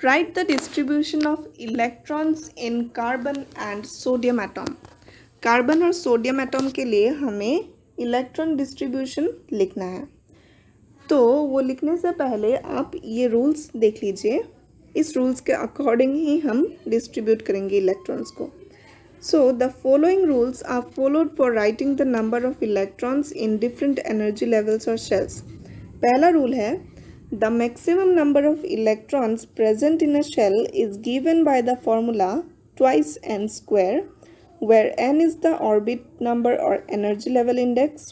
Write the distribution of electrons in carbon and sodium atom. Carbon और sodium atom के लिए हमें electron distribution लिखना है। तो वो लिखने से पहले आप ये रूल्स देख लीजिए। इस रूल्स के अकॉर्डिंग ही हम डिस्ट्रीब्यूट करेंगे इलेक्ट्रॉन्स को। So the following rules are followed for writing the number of electrons in different energy levels or shells. पहला रूल है the maximum number of electrons present in a shell is given by the formula twice n square, where n is the orbit number or energy level index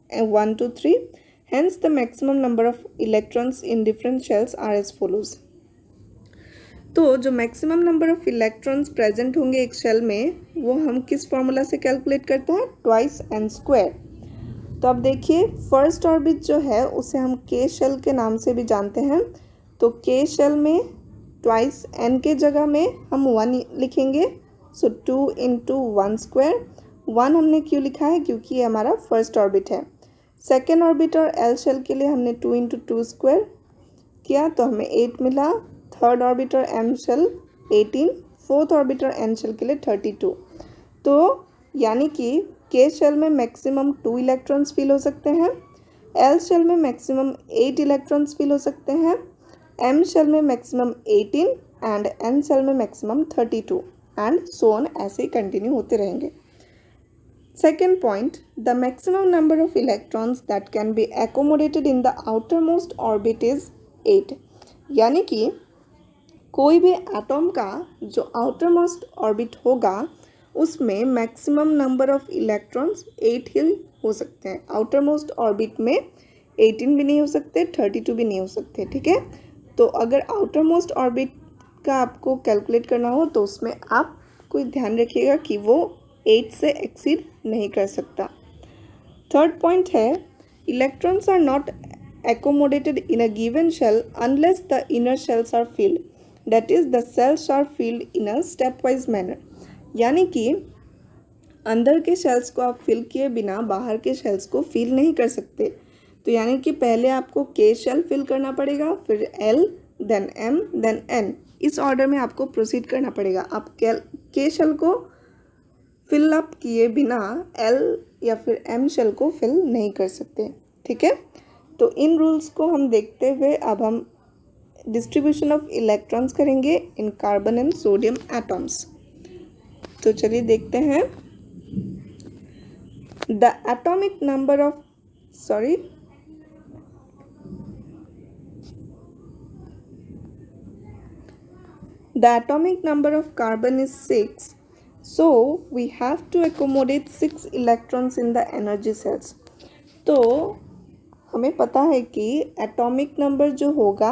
1 to 3. Hence the maximum number of electrons in different shells are as follows. तो जो maximum number of electrons present होंगे एक shell में वो हम किस formula से calculate करते हैं, ट्वाइस एन स्क्वायर। तो अब देखिए फर्स्ट ऑर्बिट जो है उसे हम के शेल के नाम से भी जानते हैं। तो के शेल में ट्वाइस एन के जगह में हम 1 लिखेंगे। सो 2 इंटू 1 स्क्वायर। 1 हमने क्यों लिखा है, क्योंकि ये हमारा फर्स्ट ऑर्बिट है। सेकेंड ऑर्बिट और एल शेल के लिए हमने 2 इंटू 2 स्क्वायर किया तो हमें 8 मिला। Third orbiter M shell 18, fourth orbiter N shell के लिए 32। तो यानी कि के शेल में मैक्सिमम 2 इलेक्ट्रॉन्स फिल हो सकते हैं, एल शेल में मैक्सिमम 8 इलेक्ट्रॉन्स फिल हो सकते हैं, एम शेल में मैक्सिमम 18 एंड एन शेल में मैक्सिमम 32 एंड सो ऑन, ऐसे ही कंटिन्यू होते रहेंगे। Second point, the maximum number of electrons that can be accommodated in the outer most orbit is 8। यानी कि कोई भी एटॉम का जो आउटर मोस्ट ऑर्बिट होगा उसमें मैक्सिमम नंबर ऑफ इलेक्ट्रॉन्स 8 ही हो सकते हैं। आउटर मोस्ट ऑर्बिट में 18 भी नहीं हो सकते, 32 भी नहीं हो सकते, ठीक है। तो अगर आउटर मोस्ट ऑर्बिट का आपको कैलकुलेट करना हो तो उसमें आप कोई ध्यान रखिएगा कि वो 8 से एक्सीड नहीं कर सकता। थर्ड पॉइंट है electrons are not accommodated in a given shell unless the inner shells are filled, that is the cells are filled in a stepwise manner। यानी कि अंदर के शेल्स को आप फिल किए बिना बाहर के शेल्स को फिल नहीं कर सकते। तो यानी कि पहले आपको के शेल फिल करना पड़ेगा, फिर L, then M, then N, इस ऑर्डर में आपको प्रोसीड करना पड़ेगा। आप के शेल को फिल अप किए बिना एल या फिर एम शेल को फिल नहीं कर सकते, ठीक है। तो इन रूल्स को हम देखते हुए अब हम डिस्ट्रीब्यूशन ऑफ इलेक्ट्रॉन्स करेंगे इन कार्बन एंड सोडियम एटम्स। तो चलिए देखते हैं। The atomic number of carbon is 6, so we have to accommodate 6 electrons in the energy cells। तो हमें पता है कि एटॉमिक नंबर जो होगा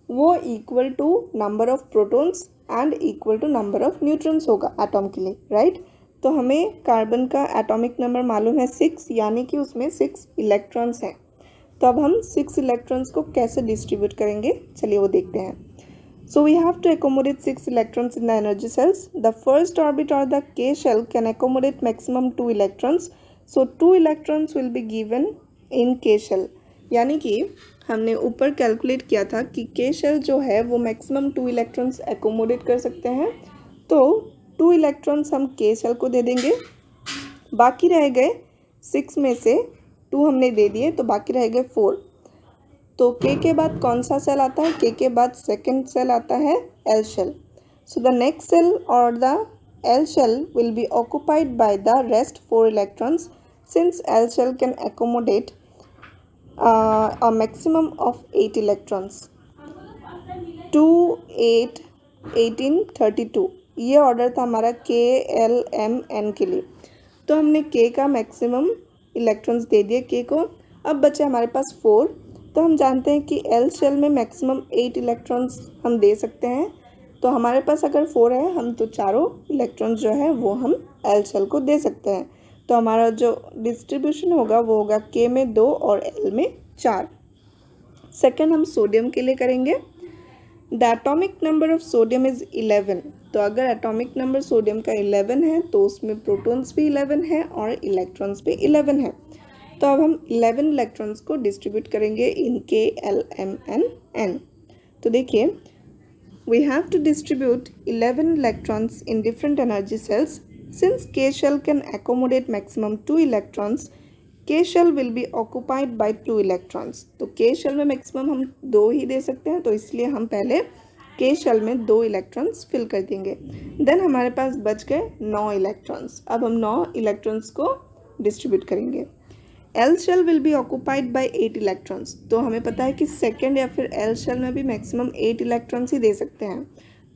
वो equal to number of protons and equal to number of neutrons होगा एटॉम के लिए, राइट। तो हमें कार्बन का एटॉमिक नंबर मालूम है 6, यानी कि उसमें 6 इलेक्ट्रॉन्स हैं। तो अब हम 6 इलेक्ट्रॉन्स को कैसे डिस्ट्रीब्यूट करेंगे, चलिए वो देखते हैं। So we have to accommodate 6 electrons in the energy shells. The first orbit और the K shell can accommodate maximum 2 electrons, so 2 electrons will be given in K shell. यानी कि हमने ऊपर कैलकुलेट किया था कि के शेल जो है वो मैक्सिमम 2 इलेक्ट्रॉन्स एकोमोडेट कर सकते हैं। तो 2 इलेक्ट्रॉन्स हम के शेल को दे देंगे। बाकी रह गए 6 में से 2 हमने दे दिए तो बाकी रह गए 4। तो के बाद कौन सा सेल आता है, के बाद सेकेंड सेल आता है L shell. So the next cell और the L shell will be occupied by the rest 4 electrons, since L shell can accommodate a maximum of 8 electrons। 2, 8, 18, 32 ये ऑर्डर था हमारा के, एल, एम, एन के लिए। तो हमने के का मैक्सिमम इलेक्ट्रॉन्स दे दिए के को। अब बचे हमारे पास 4। तो हम जानते हैं कि एल शेल में मैक्सिमम 8 इलेक्ट्रॉन्स हम दे सकते हैं। तो हमारे पास अगर 4 है हम तो चारों इलेक्ट्रॉन्स जो है वो हम एल शेल को दे सकते हैं। तो हमारा जो डिस्ट्रीब्यूशन होगा वो होगा के में 2 और एल में 4। सेकेंड हम सोडियम के लिए करेंगे। The atomic number of sodium is 11। तो अगर एटॉमिक नंबर सोडियम का 11 है तो उसमें प्रोटॉन्स भी 11 है और इलेक्ट्रॉन्स भी 11 है। तो अब हम 11 इलेक्ट्रॉन्स को डिस्ट्रीब्यूट करेंगे इन के, एल, एम, एन, एन। तो देखिए We have to distribute 11 electrons in different energy cells. Since K shell can accommodate maximum 2 electrons, K shell will be occupied by 2 electrons. तो K shell में maximum हम 2 ही दे सकते हैं, तो इसलिए हम पहले K shell में 2 electrons fill कर देंगे. Then हमारे पास बच गए 9 electrons. अब हम 9 electrons को distribute करेंगे. L shell will be occupied by 8 electrons. तो हमें पता है कि सेकेंड या फिर L shell में भी मैक्सिमम 8 इलेक्ट्रॉन्स ही दे सकते हैं.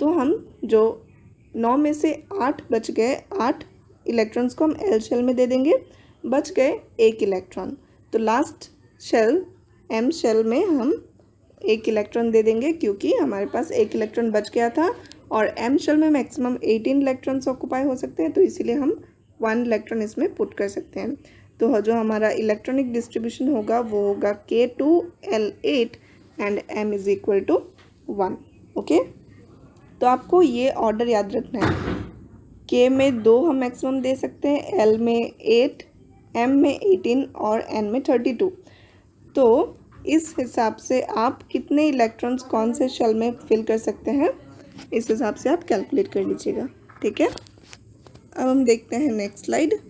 तो हम जो 9 में से 8 बच गए, 8 इलेक्ट्रॉन्स को हम L shell में दे देंगे, बच गए 1 इलेक्ट्रॉन. तो लास्ट शेल M shell में हम 1 इलेक्ट्रॉन दे देंगे क्योंकि हमारे पास 1 इलेक्ट्रॉन बच गया था और M shell में मैक्सिमम 18 इलेक्ट्रॉन्स ऑक्यूपाई हो सकते हैं, तो इसीलिए हम 1 इलेक्ट्रॉन इसमें पुट कर सकते हैं. तो जो हमारा इलेक्ट्रॉनिक डिस्ट्रीब्यूशन होगा वो होगा K2L8 and M is equal to 1. Okay, तो आपको ये ऑर्डर याद रखना है. K में 2 हम मैक्सिमम दे सकते हैं, L में 8, M में 18 और N में 32. तो इस हिसाब से आप कितने इलेक्ट्रॉन्स कौन से शेल में फिल कर सकते हैं, इस हिसाब से आप कैलकुलेट कर लीजिएगा. ठीक है, अब हम देखते हैं नेक्स्ट स्लाइड.